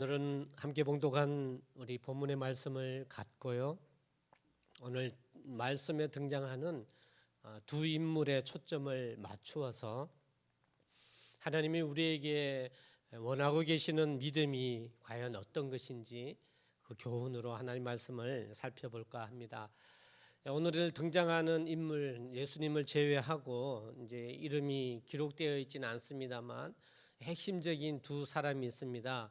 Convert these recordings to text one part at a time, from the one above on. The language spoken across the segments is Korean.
오늘은 함께 봉독한 우리 본문의 말씀을 갖고요. 오늘 말씀에 등장하는 두 인물의 초점을 맞추어서 하나님이 우리에게 원하고 계시는 믿음이 과연 어떤 것인지 그 교훈으로 하나님 말씀을 살펴볼까 합니다. 오늘 등장하는 인물 예수님을 제외하고 이제 이름이 기록되어 있지는 않습니다만 핵심적인 두 사람이 있습니다.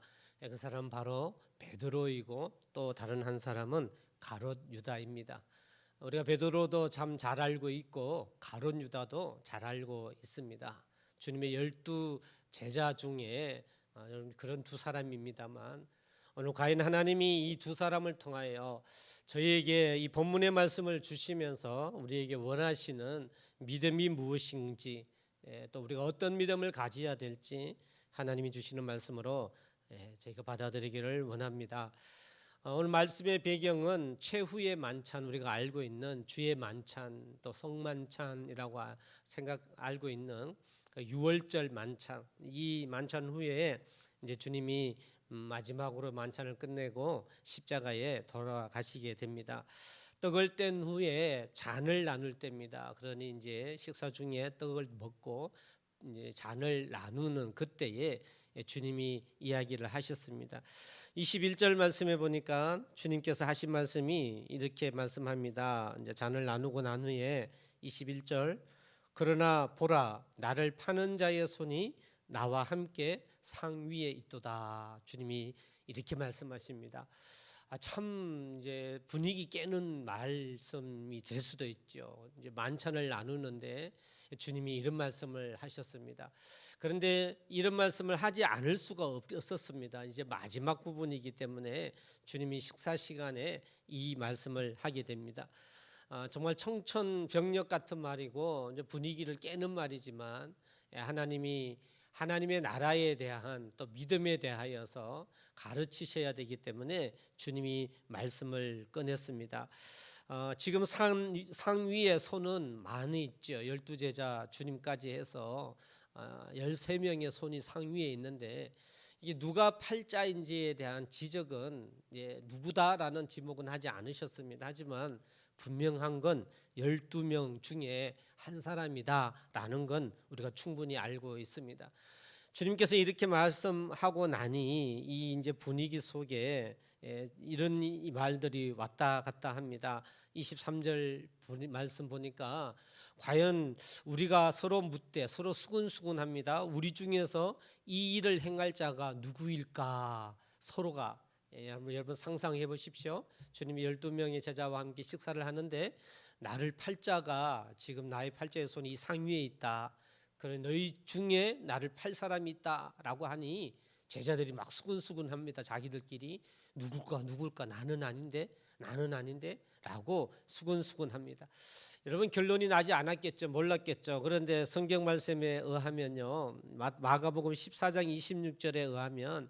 그 사람은 바로 베드로이고 또 다른 한 사람은 가롯 유다입니다. 우리가 베드로도 참 잘 알고 있고 가롯 유다도 잘 알고 있습니다. 주님의 12 제자 중에 그런 두 사람입니다만 오늘 과연 하나님이 이 두 사람을 통하여 저희에게 이 본문의 말씀을 주시면서 우리에게 원하시는 믿음이 무엇인지 또 우리가 어떤 믿음을 가져야 될지 하나님이 주시는 말씀으로 저희가 받아들이기를 원합니다. 오늘 말씀의 배경은 최후의 만찬, 우리가 알고 있는 주의 만찬 또 성만찬이라고 알고 있는 유월절 만찬. 이 만찬 후에 이제 주님이 마지막으로 만찬을 끝내고 십자가에 돌아가시게 됩니다. 떡을 뗀 후에 잔을 나눌 때입니다. 그러니 이제 식사 중에 떡을 먹고 이제 잔을 나누는 그때에 주님이 이야기를 하셨습니다. 21절 말씀에 보니까 주님께서 하신 말씀이 이렇게 말씀합니다. 이제 잔을 나누고 난 후에 21절 그러나 보라 나를 파는 자의 손이 나와 함께 상 위에 있도다. 주님이 이렇게 말씀하십니다. 참 이제 분위기 깨는 말씀이 될 수도 있죠. 이제 만찬을 나누는데 주님이 이런 말씀을 하셨습니다. 그런데 이런 말씀을 하지 않을 수가 없었습니다. 이제 마지막 부분이기 때문에 주님이 식사 시간에 이 말씀을 하게 됩니다. 정말 청천벽력 같은 말이고 이제 분위기를 깨는 말이지만 하나님의 나라에 대한 또 믿음에 대하여서 가르치셔야 되기 때문에 주님이 말씀을 꺼냈습니다. 지금 상 위에 손은 많이 있죠. 12제자 주님까지 해서 13명의 손이 상 위에 있는데 이게 누가 팔자인지에 대한 지적은 누구다라는 지목은 하지 않으셨습니다. 하지만 분명한 건 12명 중에 한 사람이다라는 건 우리가 충분히 알고 있습니다. 주님께서 이렇게 말씀하고 나니 이 이제 분위기 속에 이런 말들이 왔다 갔다 합니다. 23절 말씀 보니까 과연 우리가 서로 묻되 서로 수군수군합니다. 우리 중에서 이 일을 행할 자가 누구일까? 서로가 여러분 상상해 보십시오. 주님이 12명의 제자와 함께 식사를 하는데 나를 팔 자가 지금 나의 팔자의 손이 이 상 위에 있다. 그래 너희 중에 나를 팔 사람이 있다라고 하니 제자들이 막 수군수군합니다. 자기들끼리 누굴까 나는 아닌데라고 수군수군합니다. 여러분 결론이 나지 않았겠죠. 몰랐겠죠. 그런데 성경 말씀에 의하면요. 마가복음 14장 26절에 의하면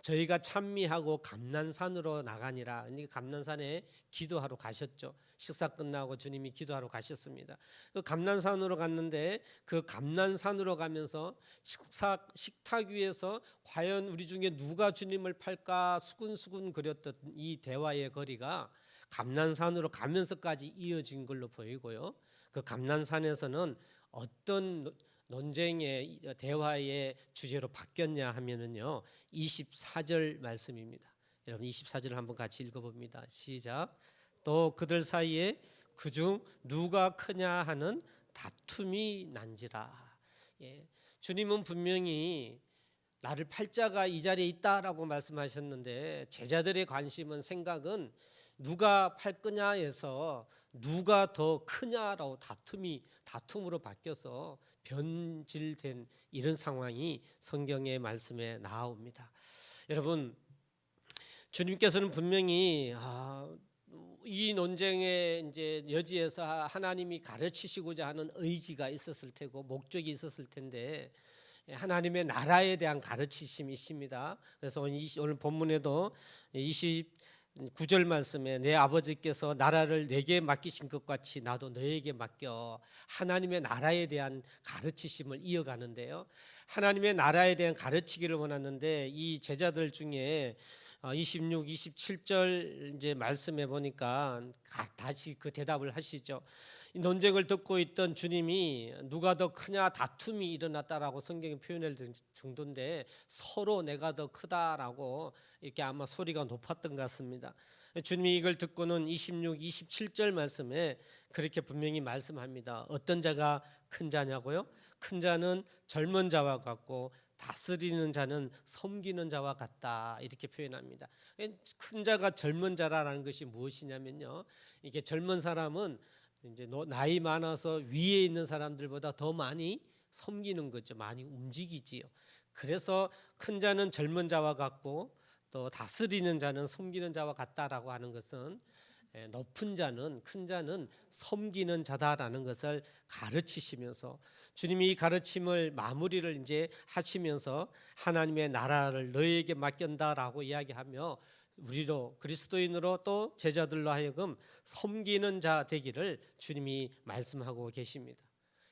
저희가 찬미하고 감난산으로 나가니라. 감난산에 기도하러 가셨죠. 식사 끝나고 주님이 기도하러 가셨습니다. 그 감난산으로 갔는데 그 감난산으로 가면서 식탁 위에서 과연 우리 중에 누가 주님을 팔까 수군수군 거렸던 이 대화의 거리가 감난산으로 가면서까지 이어진 걸로 보이고요. 그 감난산에서는 어떤 논쟁의 대화의 주제로 바뀌었냐 하면은요 24절 말씀입니다. 여러분 24절을 한번 같이 읽어봅니다. 시작. 또 그들 사이에 그중 누가 크냐 하는 다툼이 난지라. 주님은 분명히 나를 팔 자가 이 자리에 있다라고 말씀하셨는데 제자들의 관심은 생각은 누가 팔 거냐에서 누가 더 크냐라고 다툼으로 바뀌어서 변질된 이런 상황이 성경의 말씀에 나옵니다. 여러분 주님께서는 분명히 이 논쟁의 이제 여지에서 하나님이 가르치시고자 하는 의지가 있었을 테고 목적이 있었을 텐데 하나님의 나라에 대한 가르치심이십니다. 그래서 오늘 본문에도 9절 말씀에 내 아버지께서 나라를 내게 맡기신 것 같이 나도 너에게 맡겨, 하나님의 나라에 대한 가르치심을 이어가는데요. 하나님의 나라에 대한 가르치기를 원하는데 이 제자들 중에 26, 27절 이제 말씀해 보니까 다시 그 대답을 하시죠. 이 논쟁을 듣고 있던 주님이 누가 더 크냐 다툼이 일어났다라고 성경에 표현할 정도인데 서로 내가 더 크다라고 이렇게 아마 소리가 높았던 것 같습니다. 주님이 이걸 듣고는 26, 27절 말씀에 그렇게 분명히 말씀합니다. 어떤 자가 큰 자냐고요? 큰 자는 젊은 자와 같고 다스리는 자는 섬기는 자와 같다, 이렇게 표현합니다. 큰 자가 젊은 자라는 것이 무엇이냐면요, 이게 젊은 사람은 이제 나이 많아서 위에 있는 사람들보다 더 많이 섬기는 거죠. 많이 움직이지요. 그래서 큰 자는 젊은 자와 같고 또 다스리는 자는 섬기는 자와 같다라고 하는 것은 높은 자는, 큰 자는 섬기는 자다라는 것을 가르치시면서 주님이 이 가르침을 마무리를 이제 하시면서 하나님의 나라를 너희에게 맡긴다라고 이야기하며 우리로 그리스도인으로 또 제자들로 하여금 섬기는 자 되기를 주님이 말씀하고 계십니다.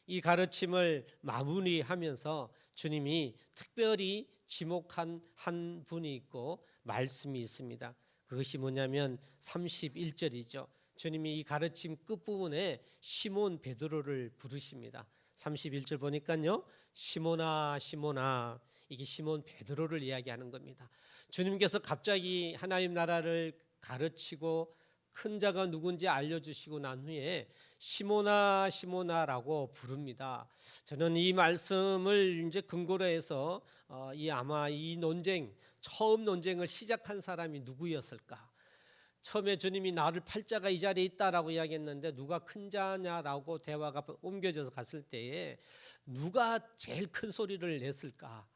이 가르침을 마무리하면서 주님이 특별히 지목한 한 분이 있고 말씀이 있습니다. 그것이 뭐냐면 31절이죠. 주님이 이 가르침 끝부분에 시몬 베드로를 부르십니다. 31절 보니까요, 시몬아 시몬아, 이게 시몬 베드로를 이야기하는 겁니다. 주님께서 갑자기 하나님 나라를 가르치고 큰 자가 누군지 알려주시고 난 후에 시몬아 시몬아라고 부릅니다. 저는 이 말씀을 이제 근거로 해서 아마 이 처음 논쟁을 시작한 사람이 누구였을까? 처음에 주님이 나를 팔자가 이 자리에 있다라고 이야기했는데 누가 큰 자냐라고 대화가 옮겨져서 갔을 때에 누가 제일 큰 소리를 냈을까?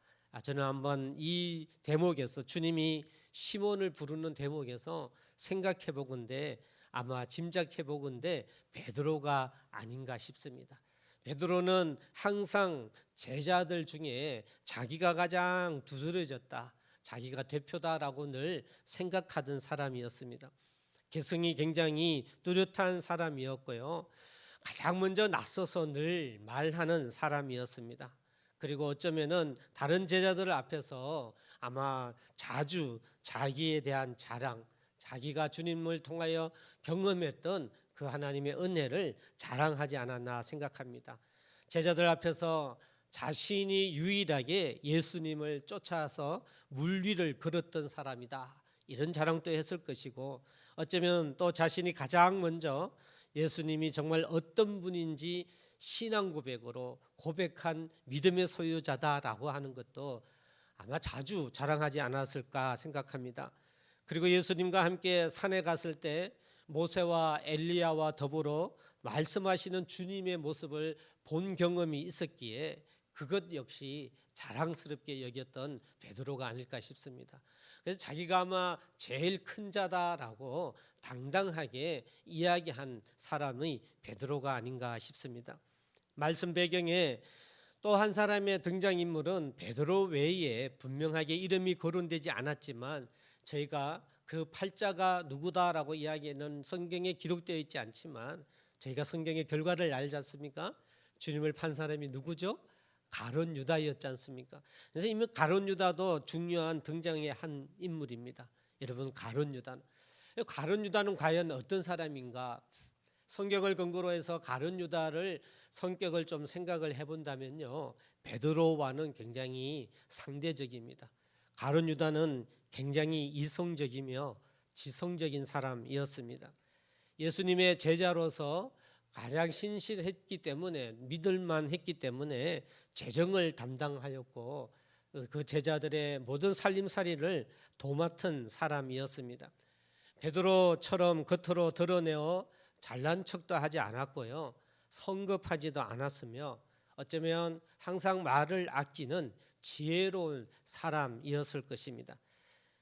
저는 한번 이 대목에서 주님이 시몬을 부르는 대목에서 생각해 보건대, 아마 짐작해 보건대 베드로가 아닌가 싶습니다. 베드로는 항상 제자들 중에 자기가 가장 두드러졌다, 자기가 대표다라고 늘 생각하던 사람이었습니다. 개성이 굉장히 뚜렷한 사람이었고요, 가장 먼저 나서서 늘 말하는 사람이었습니다. 그리고 어쩌면은 다른 제자들 앞에서 아마 자주 자기에 대한 자랑, 자기가 주님을 통하여 경험했던 그 하나님의 은혜를 자랑하지 않았나 생각합니다. 제자들 앞에서 자신이 유일하게 예수님을 쫓아서 물 위를 걸었던 사람이다, 이런 자랑도 했을 것이고, 어쩌면 또 자신이 가장 먼저 예수님이 정말 어떤 분인지 신앙 고백으로 고백한 믿음의 소유자다라고 하는 것도 아마 자주 자랑하지 않았을까 생각합니다. 그리고 예수님과 함께 산에 갔을 때 모세와 엘리야와 더불어 말씀하시는 주님의 모습을 본 경험이 있었기에 그것 역시 자랑스럽게 여겼던 베드로가 아닐까 싶습니다. 그래서 자기가 아마 제일 큰 자다라고 당당하게 이야기한 사람이 베드로가 아닌가 싶습니다. 말씀 배경에 또 한 사람의 등장인물은 베드로 외에 분명하게 이름이 거론되지 않았지만 저희가 그 팔자가 누구다라고 이야기는 성경에 기록되어 있지 않지만 저희가 성경의 결과를 알지 않습니까? 주님을 판 사람이 누구죠? 가룟 유다였지 않습니까? 그래서 이미 가룟 유다도 중요한 등장의 한 인물입니다. 여러분, 가룟 유다는 과연 어떤 사람인가? 성경을 근거로 해서 가룟 유다를 성격을 좀 생각을 해본다면요, 베드로와는 굉장히 상대적입니다. 가룟 유다는 굉장히 이성적이며 지성적인 사람이었습니다. 예수님의 제자로서 가장 신실했기 때문에, 믿을만 했기 때문에 재정을 담당하였고 그 제자들의 모든 살림살이를 도맡은 사람이었습니다. 베드로처럼 겉으로 드러내어 잘난 척도 하지 않았고요, 성급하지도 않았으며 어쩌면 항상 말을 아끼는 지혜로운 사람이었을 것입니다.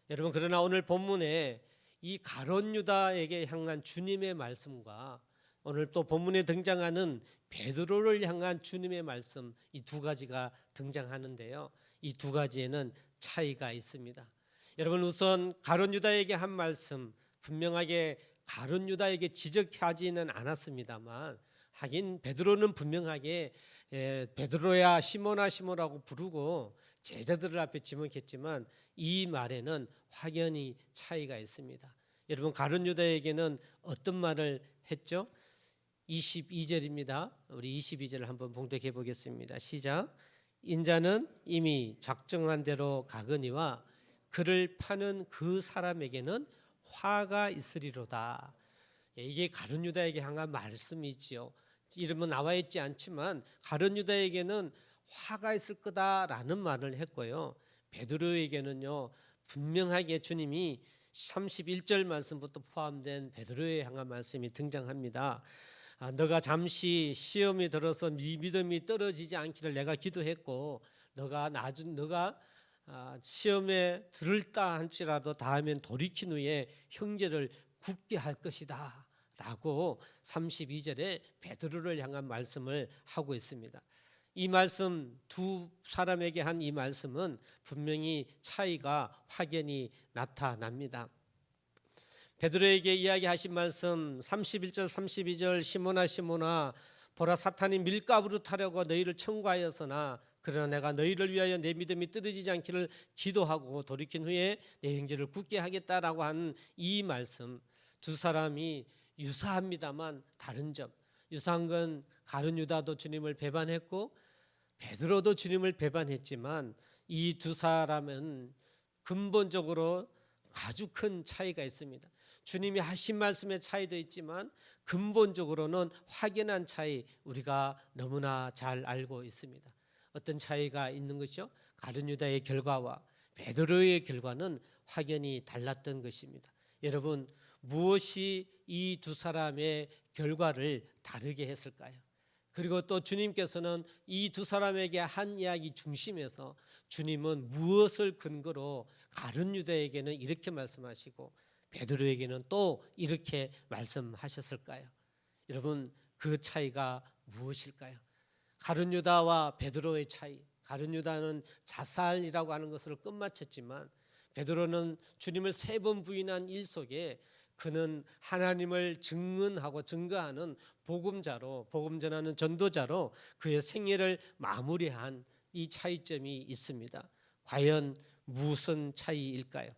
여러분, 그러나 오늘 본문에 이 가룟 유다에게 향한 주님의 말씀과 오늘 또 본문에 등장하는 베드로를 향한 주님의 말씀, 이 두 가지가 등장하는데요, 이 두 가지에는 차이가 있습니다. 여러분, 우선 가룟 유다에게 한 말씀, 분명하게 가룟 유다에게 지적하지는 않았습니다만, 하긴 베드로는 분명하게 베드로야 시몬아 시몬이라고 부르고 제자들 앞에 지목했지만 이 말에는 확연히 차이가 있습니다. 여러분, 가룟 유다에게는 어떤 말을 했죠? 22절입니다. 우리 22절을 한번 봉독해 보겠습니다. 시작. 인자는 이미 작정한 대로 가거니와 그를 파는 그 사람에게는 화가 있으리로다. 이게 가룟 유다에게 향한 말씀이지요. 이름은 나와 있지 않지만 가룟 유다에게는 화가 있을 거다라는 말을 했고요. 베드로에게는요, 분명하게 주님이 31절 말씀부터 포함된 베드로에 향한 말씀이 등장합니다. 너가 잠시 시험에 들어서 네 믿음이 떨어지지 않기를 내가 기도했고, 너가 시험에 들을다 할지라도 다음엔 돌이킨 후에 형제를 굳게 할 것이다 라고 32절에 베드로를 향한 말씀을 하고 있습니다. 이 말씀, 두 사람에게 한 이 말씀은 분명히 차이가 확연히 나타납니다. 베드로에게 이야기하신 말씀 31절 32절, 시몬아 시몬아 보라 사탄이 밀가부로 타려고 너희를 청구하였으나 그러나 내가 너희를 위하여 내 믿음이 떨어지지 않기를 기도하고 돌이킨 후에 내 형제를 굳게 하겠다라고 하는 이 말씀, 두 사람이 유사합니다만 다른 점, 유사한 건 가룟 유다도 주님을 배반했고 베드로도 주님을 배반했지만 이 두 사람은 근본적으로 아주 큰 차이가 있습니다. 주님이 하신 말씀의 차이도 있지만 근본적으로는 확연한 차이, 우리가 너무나 잘 알고 있습니다. 어떤 차이가 있는 것이요? 가룟 유다의 결과와 베드로의 결과는 확연히 달랐던 것입니다. 여러분, 무엇이 이 두 사람의 결과를 다르게 했을까요? 그리고 또 주님께서는 이 두 사람에게 한 이야기 중심에서 주님은 무엇을 근거로 가룟 유다에게는 이렇게 말씀하시고 베드로에게는 또 이렇게 말씀하셨을까요? 여러분, 그 차이가 무엇일까요? 가룟 유다와 베드로의 차이. 가룟 유다는 자살이라고 하는 것을 끝마쳤지만 베드로는 주님을 3번 부인한 일 속에 그는 하나님을 증언하고 증거하는 복음자로, 복음 전하는 전도자로 그의 생애를 마무리한 이 차이점이 있습니다. 과연 무슨 차이일까요?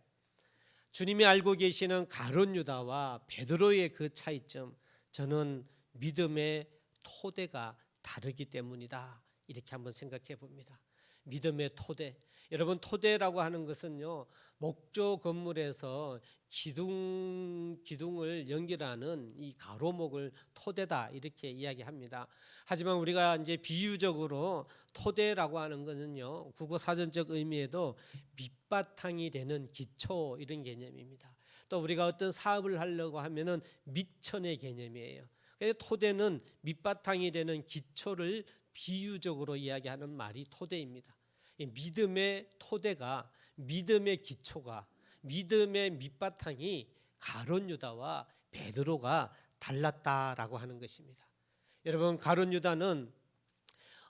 주님이 알고 계시는 가룟 유다와 베드로의 그 차이점, 저는 믿음의 토대가 다르기 때문이다, 이렇게 한번 생각해 봅니다. 믿음의 토대. 여러분, 토대라고 하는 것은요, 목조 건물에서 기둥을 연결하는 이 가로목을 토대다, 이렇게 이야기합니다. 하지만 우리가 이제 비유적으로 토대라고 하는 것은요, 국어 사전적 의미에도 밑바탕이 되는 기초, 이런 개념입니다. 또 우리가 어떤 사업을 하려고 하면은 밑천의 개념이에요. 그래서 토대는 밑바탕이 되는 기초를 비유적으로 이야기하는 말이 토대입니다. 믿음의 토대가, 믿음의 기초가, 믿음의 밑바탕이 가룟 유다와 베드로가 달랐다라고 하는 것입니다. 여러분, 가룟 유다는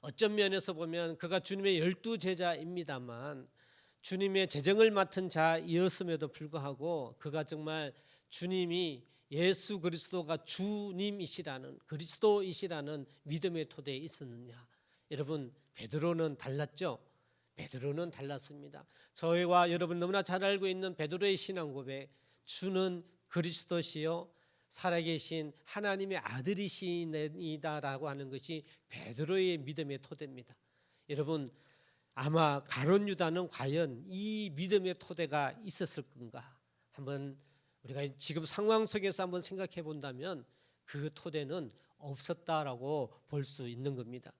어떤 면에서 보면 그가 주님의 12제자입니다만 주님의 재정을 맡은 자이었음에도 불구하고 그가 정말 주님이 예수 그리스도가 주님이시라는, 그리스도이시라는 믿음의 토대에 있었느냐? 여러분, 베드로는 달랐죠? 베드로는 달랐습니다. 저희와 여러분 너무나 잘 알고 있는 베드로의 신앙 고백, 주는 그리스도시요 살아계신 하나님의 아들이시니다라고 하는 것이 베드로의 믿음의 토대입니다. 여러분, 아마 가룟 유다는 과연 이 믿음의 토대가 있었을 건가? 한번 우리가 지금 상황 속에서 한번 생각해 본다면 그 토대는 없었다라고 볼 수 있는 겁니다.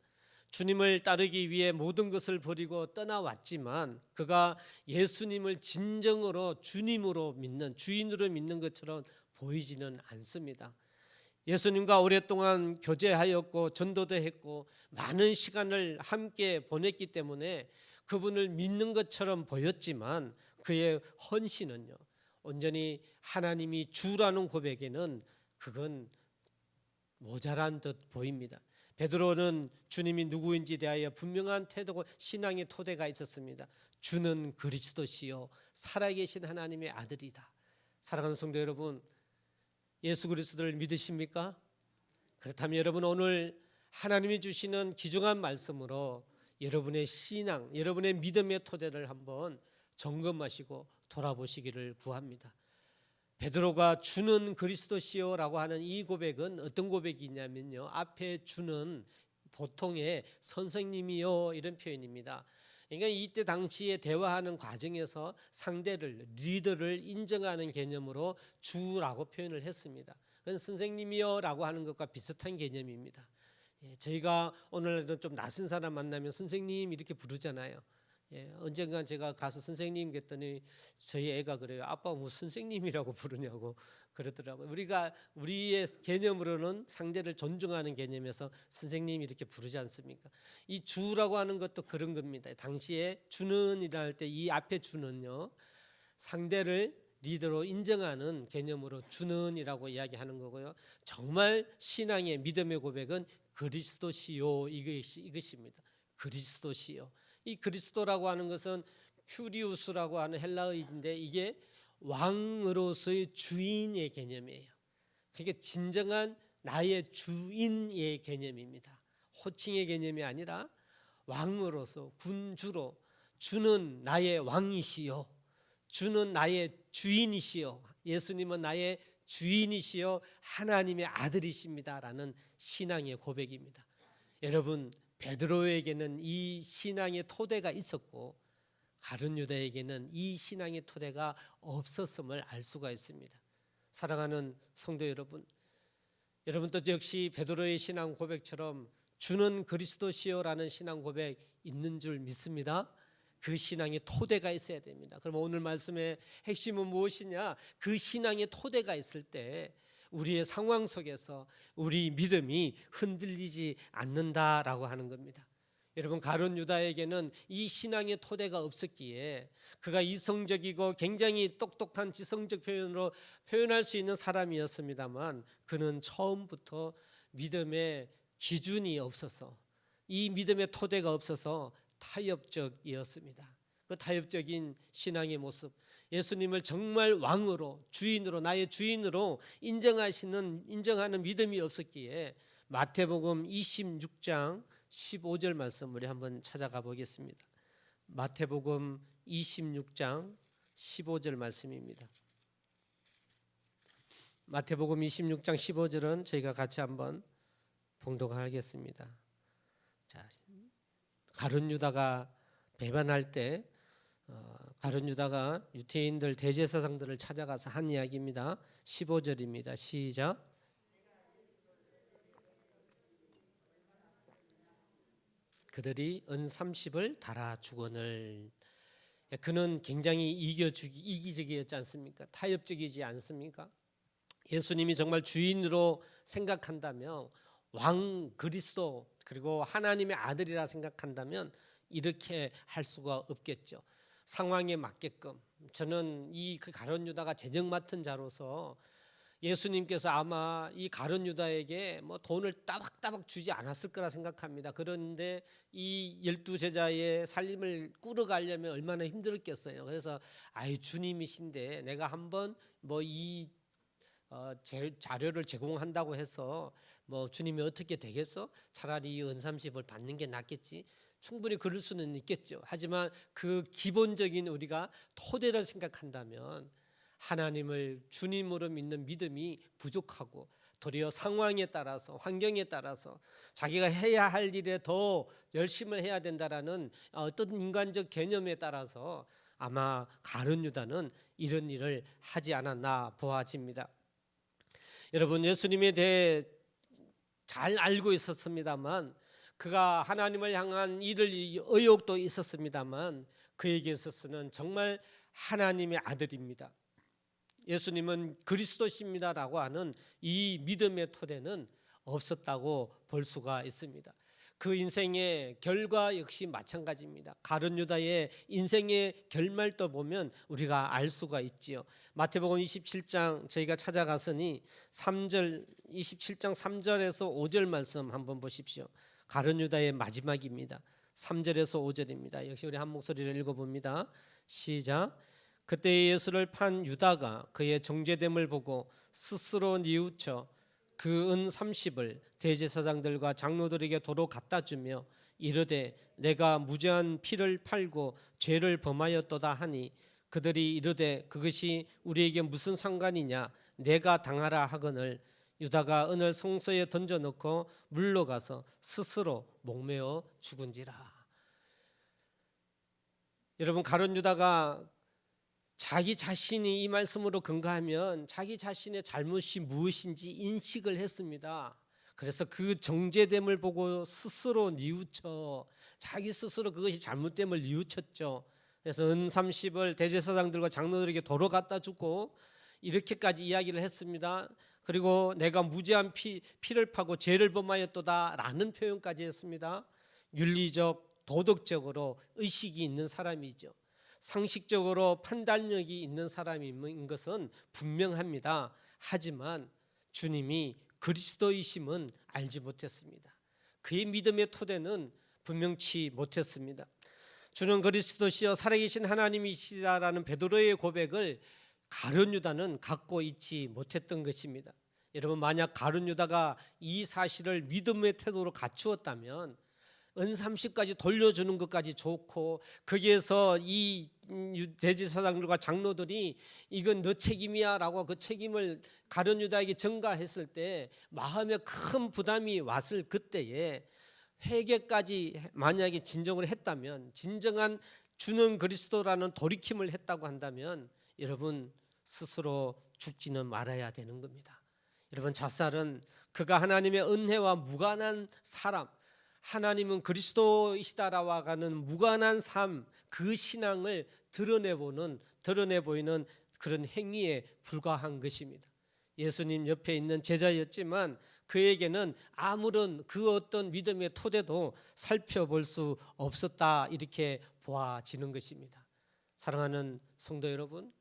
주님을 따르기 위해 모든 것을 버리고 떠나왔지만 그가 예수님을 진정으로 주님으로 믿는, 주인으로 믿는 것처럼 보이지는 않습니다. 예수님과 오랫동안 교제하였고 전도도 했고 많은 시간을 함께 보냈기 때문에 그분을 믿는 것처럼 보였지만 그의 헌신은요, 온전히 하나님이 주라는 고백에는 그건 모자란 듯 보입니다. 베드로는 주님이 누구인지 대하여 분명한 태도고 신앙의 토대가 있었습니다. 주는 그리스도시요 살아계신 하나님의 아들이다. 사랑하는 성도 여러분, 예수 그리스도를 믿으십니까? 그렇다면 여러분 오늘 하나님이 주시는 귀중한 말씀으로 여러분의 신앙, 여러분의 믿음의 토대를 한번 점검하시고 돌아보시기를 구합니다. 베드로가 주는 그리스도시요라고 하는 이 고백은 어떤 고백이냐면요, 앞에 주는 보통의 선생님이요 이런 표현입니다. 그러니까 이때 당시에 대화하는 과정에서 상대를, 리더를 인정하는 개념으로 주라고 표현을 했습니다. 그건 선생님이요라고 하는 것과 비슷한 개념입니다. 저희가 오늘도 좀 낯선 사람 만나면 선생님 이렇게 부르잖아요. 언젠가 제가 가서 선생님 그랬더니 저희 애가 그래요. 아빠 뭐 선생님이라고 부르냐고 그러더라고요. 우리의 개념으로는 상대를 존중하는 개념에서 선생님 이렇게 부르지 않습니까? 이 주라고 하는 것도 그런 겁니다. 당시에 주는이라 할 때 이 앞에 주는요, 상대를 리더로 인정하는 개념으로 주는이라고 이야기하는 거고요. 정말 신앙의 믿음의 고백은 그리스도시요 이것입니다. 그리스도시요. 이 그리스도라고 하는 것은 큐리우스라고 하는 헬라어인데 이게 왕으로서의 주인의 개념이에요. 그게 진정한 나의 주인의 개념입니다. 호칭의 개념이 아니라 왕으로서 군주로 주는 나의 왕이시요, 주는 나의 주인이시요, 예수님은 나의 주인이시요 하나님의 아들이십니다라는 신앙의 고백입니다. 여러분, 베드로에게는 이 신앙의 토대가 있었고 가룟 유다에게는 이 신앙의 토대가 없었음을 알 수가 있습니다. 사랑하는 성도 여러분, 여러분도 역시 베드로의 신앙 고백처럼 주는 그리스도시요라는 신앙 고백 있는 줄 믿습니다. 그 신앙의 토대가 있어야 됩니다. 그럼 오늘 말씀의 핵심은 무엇이냐? 그 신앙의 토대가 있을 때 우리의 상황 속에서 우리 믿음이 흔들리지 않는다라고 하는 겁니다. 여러분, 가룟 유다에게는 이 신앙의 토대가 없었기에 그가 이성적이고 굉장히 똑똑한 지성적 표현으로 표현할 수 있는 사람이었습니다만 그는 처음부터 믿음의 기준이 없어서, 이 믿음의 토대가 없어서 타협적이었습니다. 그 타협적인 신앙의 모습, 예수님을 정말 왕으로, 주인으로, 나의 주인으로 인정하는 믿음이 없었기에 마태복음 26장 15절 말씀 우리 한번 찾아가 보겠습니다. 마태복음 26장 15절 말씀입니다. 마태복음 26장 15절은 저희가 같이 한번 봉독하겠습니다. 자, 가룟 유다가 배반할 때 가룟 유다가 유대인들 대제사장들을 찾아가서 한 이야기입니다. 15절입니다. 시작. 그들이 은 30을 달아 주거늘. 그는 굉장히 이기적이었지 않습니까? 타협적이지 않습니까? 예수님이 정말 주인으로 생각한다면, 왕 그리스도 그리고 하나님의 아들이라 생각한다면 이렇게 할 수가 없겠죠. 상황에 맞게끔. 저는 이 가룟 유다가 제정 맡은 자로서 예수님께서 아마 이 가룟 유다에게 뭐 돈을 따박따박 주지 않았을 거라 생각합니다. 그런데 이 12제자의 살림을 꾸려가려면 얼마나 힘들었겠어요. 그래서 주님이신데 내가 한번 뭐 이 자료를 제공한다고 해서 뭐 주님이 어떻게 되겠어? 차라리 이 은30을 받는 게 낫겠지. 충분히 그럴 수는 있겠죠. 하지만 그 기본적인 우리가 토대를 생각한다면 하나님을 주님으로 믿는 믿음이 부족하고 도리어 상황에 따라서, 환경에 따라서 자기가 해야 할 일에 더 열심을 해야 된다라는 어떤 인간적 개념에 따라서 아마 가룟 유다는 이런 일을 하지 않았나 보아집니다. 여러분, 예수님에 대해 잘 알고 있었습니다만, 그가 하나님을 향한 이를 의욕도 있었습니다만 그에게 있어서는 정말 하나님의 아들입니다. 예수님은 그리스도십니다라고 하는 이 믿음의 토대는 없었다고 볼 수가 있습니다. 그 인생의 결과 역시 마찬가지입니다. 가룟 유다의 인생의 결말도 보면 우리가 알 수가 있지요. 마태복음 27장 저희가 찾아갔으니 27장 3절에서 5절 말씀 한번 보십시오. 가룟 유다의 마지막입니다. 3절에서 5절입니다. 역시 우리 한 목소리를 읽어봅니다. 시작. 그때 예수를 판 유다가 그의 정죄됨을 보고 스스로 뉘우쳐 그 은 30을 대제사장들과 장로들에게 도로 갖다 주며 이르되 내가 무죄한 피를 팔고 죄를 범하였도다 하니 그들이 이르되 그것이 우리에게 무슨 상관이냐 내가 당하라 하거늘 유다가 은을 성소에 던져놓고 물러가서 스스로 목매어 죽은지라. 여러분, 가룟 유다가 자기 자신이 이 말씀으로 근거하면 자기 자신의 잘못이 무엇인지 인식을 했습니다. 그래서 그 정죄됨을 보고 스스로 뉘우쳐 자기 스스로 그것이 잘못됨을 뉘우쳤죠. 그래서 은 30을 대제사장들과 장로들에게 도로 갖다 주고 이렇게까지 이야기를 했습니다. 그리고 내가 무죄한 피를 파고 죄를 범하였도다 라는 표현까지 했습니다. 윤리적 도덕적으로 의식이 있는 사람이죠. 상식적으로 판단력이 있는 사람인 것은 분명합니다. 하지만 주님이 그리스도이심은 알지 못했습니다. 그의 믿음의 토대는 분명치 못했습니다. 주는 그리스도시여 살아계신 하나님이시다라는 베드로의 고백을 가룟 유다는 갖고 있지 못했던 것입니다. 여러분, 만약 가룟 유다가 이 사실을 믿음의 태도로 갖추었다면 은 30까지 돌려주는 것까지 좋고 거기에서 이 대제사장들과 장로들이 이건 너 책임이야 라고 그 책임을 가룟 유다에게 전가했을 때 마음에 큰 부담이 왔을 그때에 회개까지 만약에 진정을 했다면, 진정한 주는 그리스도라는 돌이킴을 했다고 한다면 여러분 스스로 죽지는 말아야 되는 겁니다. 여러분, 자살은 그가 하나님의 은혜와 무관한 사람, 하나님은 그리스도이시다라고 하는 무관한 삶, 그 신앙을 드러내 보이는 그런 행위에 불과한 것입니다. 예수님 옆에 있는 제자였지만 그에게는 아무런 그 어떤 믿음의 토대도 살펴볼 수 없었다, 이렇게 보아지는 것입니다. 사랑하는 성도 여러분,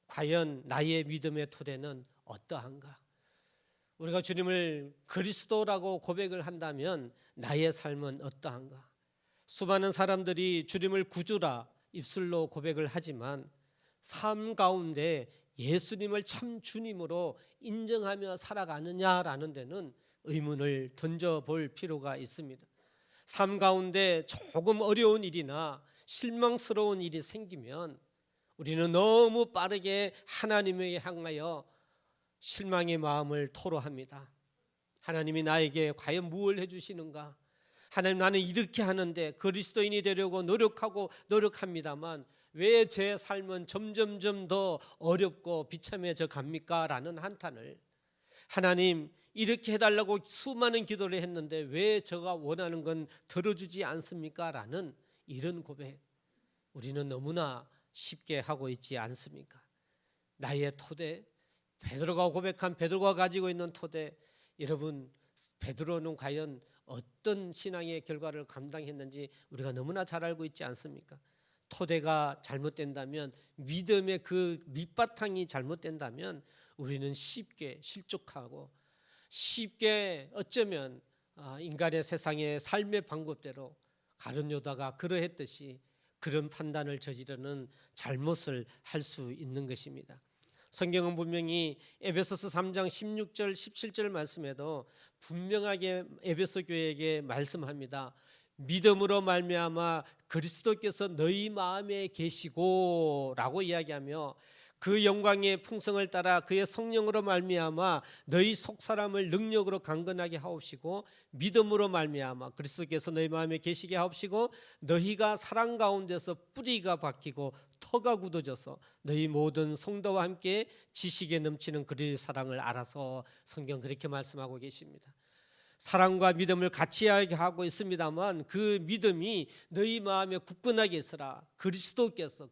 과연 나의 믿음의 토대는 어떠한가? 우리가 주님을 그리스도라고 고백을 한다면 나의 삶은 어떠한가? 수많은 사람들이 주님을 구주라 입술로 고백을 하지만 삶 가운데 예수님을 참 주님으로 인정하며 살아가느냐라는 데는 의문을 던져볼 필요가 있습니다. 삶 가운데 조금 어려운 일이나 실망스러운 일이 생기면 우리는 너무 빠르게 하나님에게 향하여 실망의 마음을 토로합니다. 하나님이 나에게 과연 무엇을 해주시는가? 하나님, 나는 이렇게 하는데 그리스도인이 되려고 노력합니다만 왜 제 삶은 점점점 더 어렵고 비참해져 갑니까? 라는 한탄을, 하나님 이렇게 해달라고 수많은 기도를 했는데 왜 제가 원하는 건 들어주지 않습니까? 라는 이런 고백, 우리는 너무나 쉽게 하고 있지 않습니까? 나의 토대, 베드로가 고백한, 베드로가 가지고 있는 토대, 여러분 베드로는 과연 어떤 신앙의 결과를 감당했는지 우리가 너무나 잘 알고 있지 않습니까? 토대가 잘못된다면, 믿음의 그 밑바탕이 잘못된다면 우리는 쉽게 실족하고 쉽게 어쩌면 인간의 세상의 삶의 방법대로 가룟 유다가 그러했듯이 그런 판단을 저지르는 잘못을 할 수 있는 것입니다. 성경은 분명히 에베소서 3장 16절 17절 말씀에도 분명하게 에베소 교회에게 말씀합니다. 믿음으로 말미암아 그리스도께서 너희 마음에 계시고 라고 이야기하며 그 영광의 풍성을 따라 그의 성령으로 말미암아 너희 속사람을 능력으로 강건하게 하옵시고 믿음으로 말미암아 그리스도께서 너희 마음에 계시게 하옵시고 너희가 사랑 가운데서 뿌리가 박히고 터가 굳어져서 너희 모든 성도와 함께 지식에 넘치는 그리스도의 사랑을 알아서, 성경 그렇게 말씀하고 계십니다. 사랑과 믿음을 같이 하고 있습니다만 그 믿음이 너희 마음에 굳건하게 있으라. 그리스도께서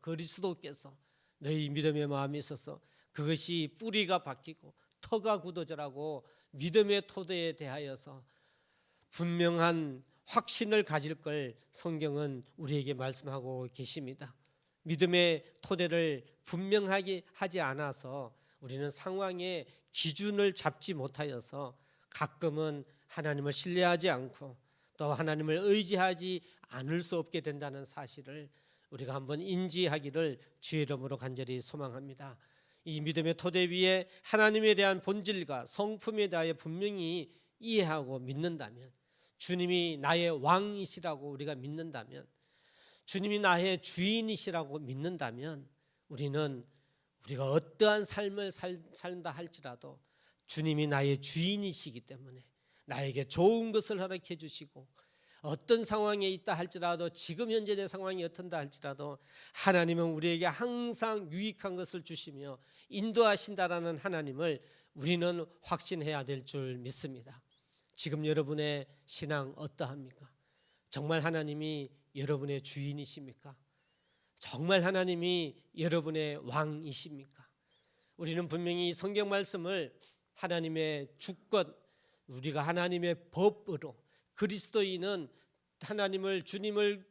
너희 믿음의 마음에 있어서 그것이 뿌리가 박히고 터가 굳어져라고 믿음의 토대에 대하여서 분명한 확신을 가질 걸 성경은 우리에게 말씀하고 계십니다. 믿음의 토대를 분명하게 하지 않아서 우리는 상황의 기준을 잡지 못하여서 가끔은 하나님을 신뢰하지 않고 또 하나님을 의지하지 않을 수 없게 된다는 사실을 우리가 한번 인지하기를 주의 이름으로 간절히 소망합니다. 이 믿음의 토대 위에 하나님에 대한 본질과 성품에 대하여 분명히 이해하고 믿는다면, 주님이 나의 왕이시라고 우리가 믿는다면, 주님이 나의 주인이시라고 믿는다면, 우리가 어떠한 삶을 산다 할지라도 주님이 나의 주인이시기 때문에 나에게 좋은 것을 허락해 주시고, 어떤 상황에 있다 할지라도, 지금 현재 내 상황이 어떤다 할지라도 하나님은 우리에게 항상 유익한 것을 주시며 인도하신다라는 하나님을 우리는 확신해야 될 줄 믿습니다. 지금 여러분의 신앙 어떠합니까? 정말 하나님이 여러분의 주인이십니까? 정말 하나님이 여러분의 왕이십니까? 우리는 분명히 성경 말씀을 하나님의 주권, 우리가 하나님의 법으로, 그리스도인은 하나님을, 주님을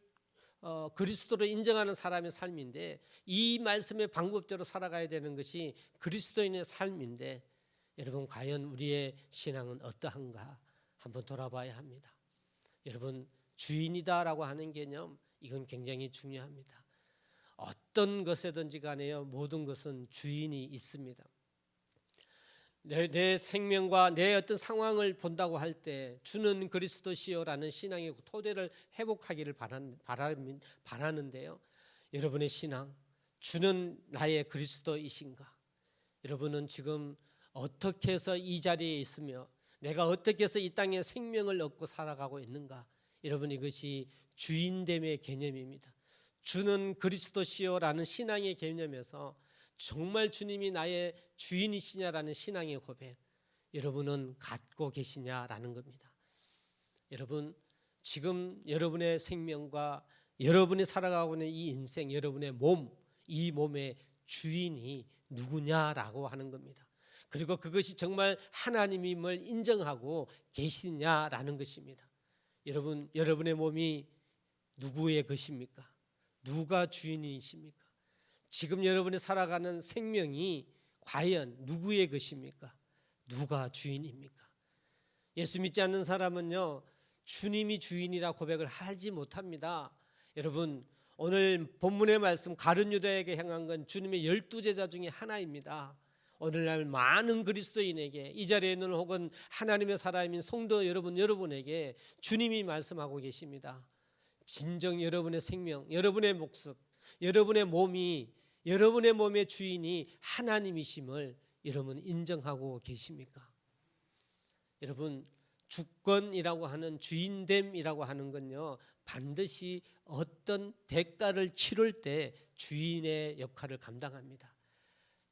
그리스도로 인정하는 사람의 삶인데, 이 말씀의 방법대로 살아가야 되는 것이 그리스도인의 삶인데, 여러분 과연 우리의 신앙은 어떠한가 한번 돌아봐야 합니다. 여러분, 주인이다라고 하는 개념, 이건 굉장히 중요합니다. 어떤 것에든지 간에요, 모든 것은 주인이 있습니다. 내 생명과 내 어떤 상황을 본다고 할 때 주는 그리스도시요라는 신앙의 토대를 회복하기를 바라는데요. 여러분의 신앙, 주는 나의 그리스도이신가? 여러분은 지금 어떻게 해서 이 자리에 있으며 내가 어떻게 해서 이 땅에 생명을 얻고 살아가고 있는가? 여러분, 이것이 주인됨의 개념입니다. 주는 그리스도시요라는 신앙의 개념에서 정말 주님이 나의 주인이시냐라는 신앙의 고백, 여러분은 갖고 계시냐라는 겁니다. 여러분, 지금 여러분의 생명과 여러분이 살아가고 있는 이 인생, 여러분의 몸, 이 몸의 주인이 누구냐라고 하는 겁니다. 그리고 그것이 정말 하나님임을 인정하고 계시냐라는 것입니다. 여러분, 여러분의 몸이 누구의 것입니까? 누가 주인이십니까? 지금 여러분이 살아가는 생명이 과연 누구의 것입니까? 누가 주인입니까? 예수 믿지 않는 사람은요, 주님이 주인이라 고백을 하지 못합니다. 여러분, 오늘 본문의 말씀 가룟 유다에게 향한 건 주님의 12제자 중에 하나입니다. 오늘날 많은 그리스도인에게, 이 자리에 있는 혹은 하나님의 사람인 성도 여러분에게 주님이 말씀하고 계십니다. 진정 여러분의 생명, 여러분의 목숨, 여러분의 몸의 주인이 하나님이심을 여러분 인정하고 계십니까? 여러분, 주권이라고 하는, 주인됨이라고 하는 건요, 반드시 어떤 대가를 치를 때 주인의 역할을 감당합니다.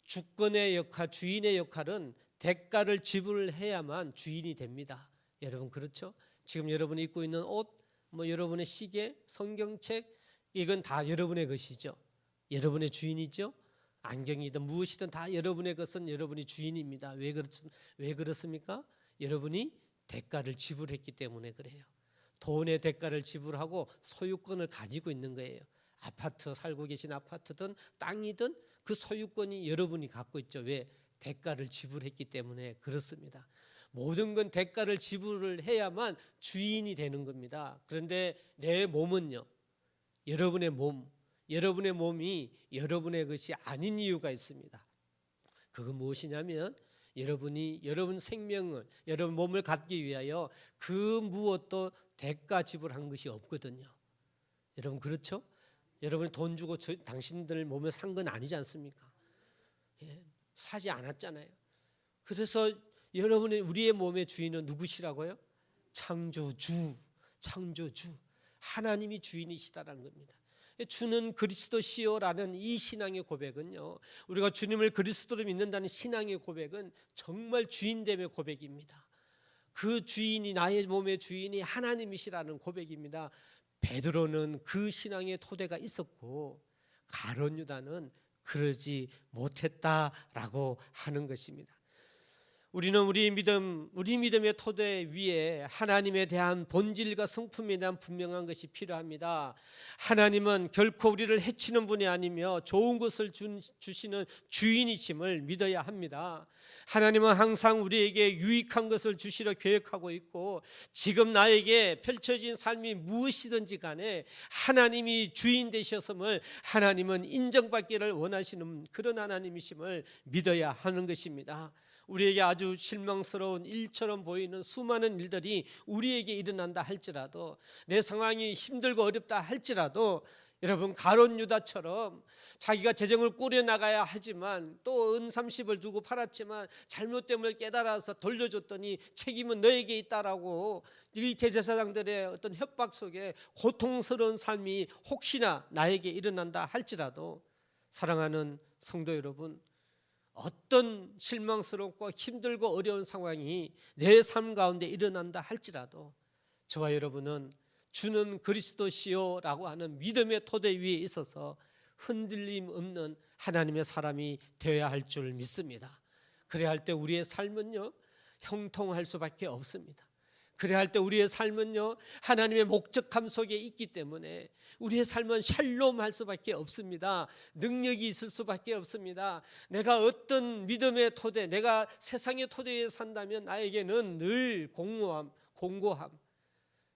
주권의 역할, 주인의 역할은 대가를 지불해야만 주인이 됩니다. 여러분, 그렇죠? 지금 여러분이 입고 있는 옷, 여러분의 시계, 성경책, 이건 다 여러분의 것이죠. 여러분의 주인이죠. 안경이든 무엇이든 다 여러분의 것은 여러분이 주인입니다. 왜 그렇습니까? 여러분이 대가를 지불했기 때문에 그래요. 돈의 대가를 지불하고 소유권을 가지고 있는 거예요. 아파트, 살고 계신 아파트든 땅이든 그 소유권이 여러분이 갖고 있죠. 왜? 대가를 지불했기 때문에 그렇습니다. 모든 건 대가를 지불을 해야만 주인이 되는 겁니다. 그런데 내 몸은요, 여러분의 몸이 여러분의 것이 아닌 이유가 있습니다. 그건 무엇이냐면, 여러분 생명을, 여러분 몸을 갖기 위하여 그 무엇도 대가 지불한 것이 없거든요. 여러분, 그렇죠? 여러분이 돈 주고 당신들 몸을 산 건 아니지 않습니까? 사지 않았잖아요. 그래서 우리의 몸의 주인은 누구시라고요? 창조주, 하나님이 주인이시다라는 겁니다. 주는 그리스도시요라는 이 신앙의 고백은요, 우리가 주님을 그리스도로 믿는다는 신앙의 고백은 정말 주인됨의 고백입니다. 그 주인이, 나의 몸의 주인이 하나님이시라는 고백입니다. 베드로는 그 신앙의 토대가 있었고 가룟 유다는 그러지 못했다라고 하는 것입니다. 우리는 우리 믿음의 토대 위에 하나님에 대한 본질과 성품에 대한 분명한 것이 필요합니다. 하나님은 결코 우리를 해치는 분이 아니며 좋은 것을 주시는 주인이심을 믿어야 합니다. 하나님은 항상 우리에게 유익한 것을 주시려 계획하고 있고, 지금 나에게 펼쳐진 삶이 무엇이든지 간에 하나님이 주인 되셨음을 하나님은 인정받기를 원하시는 그런 하나님이심을 믿어야 하는 것입니다. 우리에게 아주 실망스러운 일처럼 보이는 수많은 일들이 우리에게 일어난다 할지라도, 내 상황이 힘들고 어렵다 할지라도, 여러분 가룟 유다처럼 자기가 재정을 꾸려나가야 하지만 또 은 30을 두고 팔았지만 잘못됨을 깨달아서 돌려줬더니 책임은 너에게 있다라고 이 대제사장들의 어떤 협박 속에 고통스러운 삶이 혹시나 나에게 일어난다 할지라도, 사랑하는 성도 여러분, 어떤 실망스럽고 힘들고 어려운 상황이 내 삶 가운데 일어난다 할지라도 저와 여러분은 주는 그리스도시요라고 하는 믿음의 토대 위에 있어서 흔들림 없는 하나님의 사람이 되어야 할 줄 믿습니다. 그래야 할 때 우리의 삶은요 형통할 수밖에 없습니다. 그래야 할 때 우리의 삶은요 하나님의 목적함 속에 있기 때문에 우리의 삶은 샬롬할 수밖에 없습니다. 능력이 있을 수밖에 없습니다. 내가 어떤 믿음의 토대, 내가 세상의 토대에 산다면 나에게는 늘 공고함,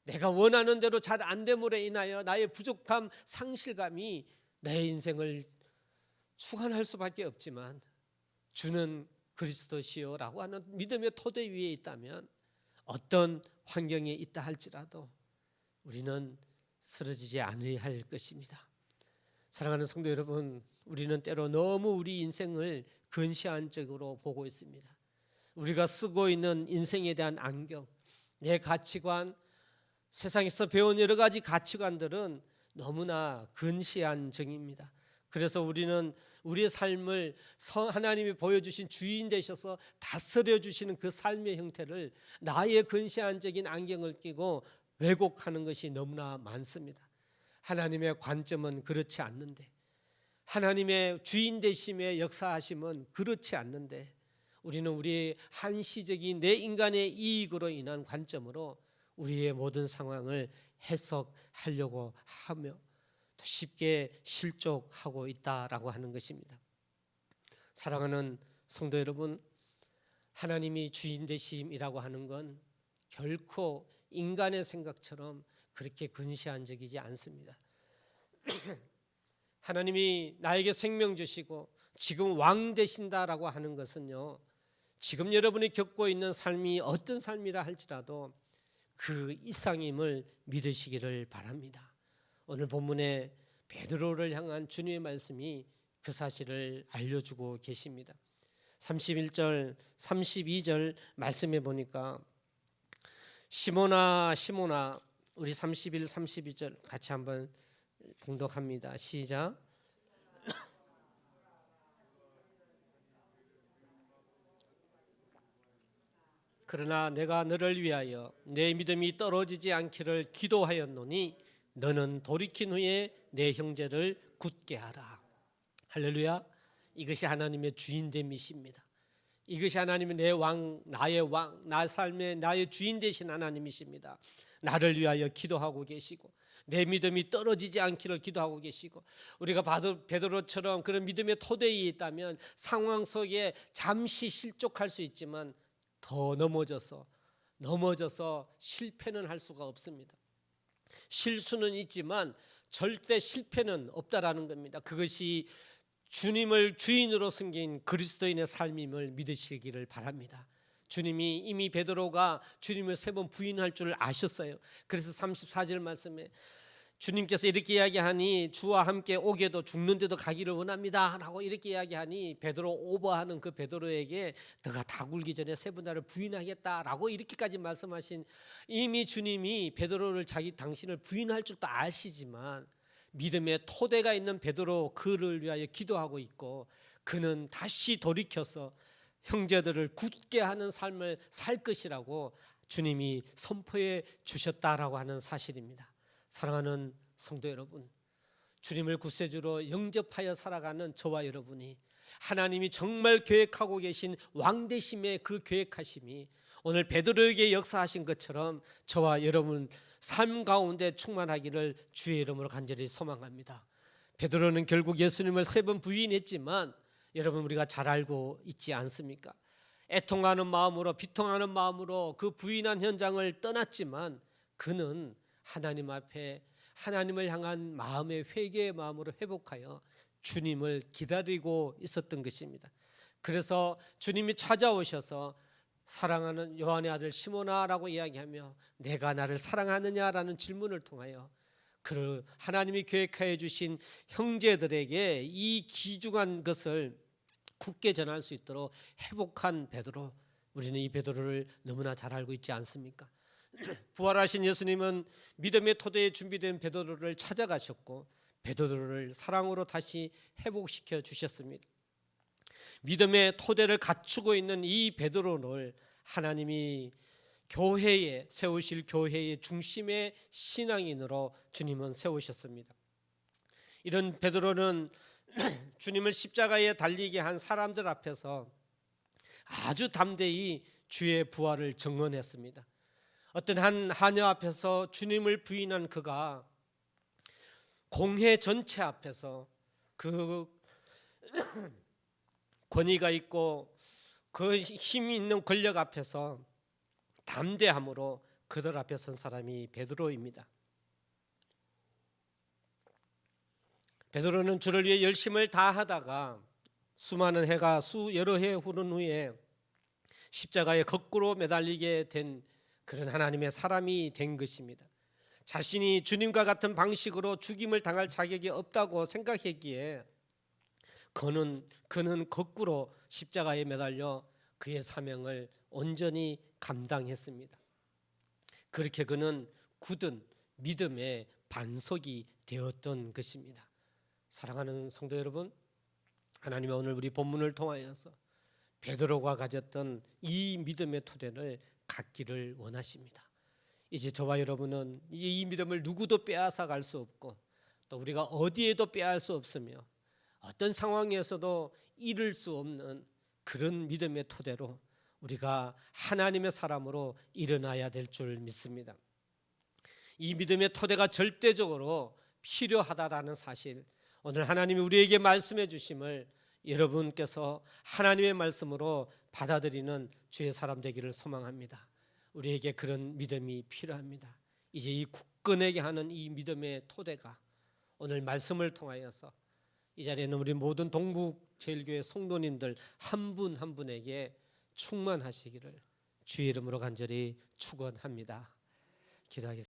내가 원하는 대로 잘 안 됨으로 인하여 나의 부족함, 상실감이 내 인생을 주관할 수밖에 없지만, 주는 그리스도시요라고 하는 믿음의 토대 위에 있다면 어떤 환경에 있다 할지라도 우리는 쓰러지지 않아야 할 것입니다. 사랑하는 성도 여러분, 우리는 때로 너무 우리 인생을 근시안적으로 보고 있습니다. 우리가 쓰고 있는 인생에 대한 안경, 내 가치관, 세상에서 배운 여러 가지 가치관들은 너무나 근시안적입니다. 그래서 우리는 우리의 삶을 하나님이 보여주신 주인 되셔서 다스려 주시는 그 삶의 형태를 나의 근시안적인 안경을 끼고 왜곡하는 것이 너무나 많습니다. 하나님의 관점은 그렇지 않는데, 하나님의 주인 되심의 역사하심은 그렇지 않는데, 우리는 우리의 한시적인 내 인간의 이익으로 인한 관점으로 우리의 모든 상황을 해석하려고 하며 쉽게 실족하고 있다라고 하는 것입니다. 사랑하는 성도 여러분, 하나님이 주인 되심이라고 하는 건 결코 인간의 생각처럼 그렇게 근시안적이지 않습니다. 하나님이 나에게 생명 주시고 지금 왕 되신다라고 하는 것은요, 지금 여러분이 겪고 있는 삶이 어떤 삶이라 할지라도 그 이상임을 믿으시기를 바랍니다. 오늘 본문에 베드로를 향한 주님의 말씀이 그 사실을 알려주고 계십니다. 31절, 32절 말씀해 보니까 시몬아 시몬아, 우리 31, 32절 같이 한번 봉독합니다. 시작. 그러나 내가 너를 위하여 내 믿음이 떨어지지 않기를 기도하였노니 너는 돌이킨 후에 내 형제를 굳게 하라. 할렐루야. 이것이 하나님의 주인됨이십니다. 이것이 하나님의 내 왕, 나의 왕, 나 삶의 나의 주인 되신 하나님이십니다. 나를 위하여 기도하고 계시고 내 믿음이 떨어지지 않기를 기도하고 계시고, 우리가 베드로처럼 그런 믿음의 토대에 있다면 상황 속에 잠시 실족할 수 있지만 더 넘어져서 실패는 할 수가 없습니다. 실수는 있지만 절대 실패는 없다라는 겁니다. 그것이 주님을 주인으로 섬긴 그리스도인의 삶임을 믿으시기를 바랍니다. 주님이 이미 베드로가 주님을 3번 부인할 줄 아셨어요. 그래서 34절 말씀에 주님께서 이렇게 이야기하니 주와 함께 오게도 죽는데도 가기를 원합니다 라고 이렇게 이야기하니 베드로 오버하는 그 베드로에게 너가 다 굴기 전에 3번 나를 부인하겠다라고 이렇게까지 말씀하신, 이미 주님이 베드로를 당신을 부인할 줄도 아시지만 믿음의 토대가 있는 베드로 그를 위하여 기도하고 있고, 그는 다시 돌이켜서 형제들을 굳게 하는 삶을 살 것이라고 주님이 선포해 주셨다라고 하는 사실입니다. 사랑하는 성도 여러분, 주님을 구세주로 영접하여 살아가는 저와 여러분이 하나님이 정말 계획하고 계신 왕대심의 그 계획하심이 오늘 베드로에게 역사하신 것처럼 저와 여러분 삶 가운데 충만하기를 주의 이름으로 간절히 소망합니다. 베드로는 결국 예수님을 3번 부인했지만 여러분 우리가 잘 알고 있지 않습니까? 애통하는 마음으로 비통하는 마음으로 그 부인한 현장을 떠났지만 그는 하나님 앞에 하나님을 향한 마음의 회개의 마음으로 회복하여 주님을 기다리고 있었던 것입니다. 그래서 주님이 찾아오셔서 사랑하는 요한의 아들 시몬아라고 이야기하며 내가 나를 사랑하느냐라는 질문을 통하여 그 하나님이 계획하여 주신 형제들에게 이 귀중한 것을 굳게 전할 수 있도록 회복한 베드로, 우리는 이 베드로를 너무나 잘 알고 있지 않습니까? 부활하신 예수님은 믿음의 토대에 준비된 베드로를 찾아가셨고 베드로를 사랑으로 다시 회복시켜 주셨습니다. 믿음의 토대를 갖추고 있는 이 베드로를 하나님이 교회에 세우실 교회의 중심의 신앙인으로 주님은 세우셨습니다. 이런 베드로는 주님을 십자가에 달리게 한 사람들 앞에서 아주 담대히 주의 부활을 증언했습니다. 어떤 한 하녀 앞에서 주님을 부인한 그가 공회 전체 앞에서 그 권위가 있고 그 힘이 있는 권력 앞에서 담대함으로 그들 앞에 선 사람이 베드로입니다. 베드로는 주를 위해 열심을 다하다가 수많은 해가 여러 해 흐른 후에 십자가에 거꾸로 매달리게 된 그런 하나님의 사람이 된 것입니다. 자신이 주님과 같은 방식으로 죽임을 당할 자격이 없다고 생각했기에 그는 거꾸로 십자가에 매달려 그의 사명을 온전히 감당했습니다. 그렇게 그는 굳은 믿음의 반석이 되었던 것입니다. 사랑하는 성도 여러분, 하나님은 오늘 우리 본문을 통하여서 베드로가 가졌던 이 믿음의 토대를 갖기를 원하십니다. 이제 저와 여러분은 이 믿음을 누구도 빼앗아 갈 수 없고 또 우리가 어디에도 빼앗을 수 없으며 어떤 상황에서도 잃을 수 없는 그런 믿음의 토대로 우리가 하나님의 사람으로 일어나야 될 줄 믿습니다. 이 믿음의 토대가 절대적으로 필요하다라는 사실, 오늘 하나님이 우리에게 말씀해 주심을 여러분께서 하나님의 말씀으로 받아들이는 주의 사람 되기를 소망합니다. 우리에게 그런 믿음이 필요합니다. 이제 이 굳건하게 하는 이 믿음의 토대가 오늘 말씀을 통하여서 이 자리에는 우리 모든 동북제일교회 성도님들 한 분 한 분에게 충만하시기를 주의 이름으로 간절히 축원합니다. 기도하겠습니다.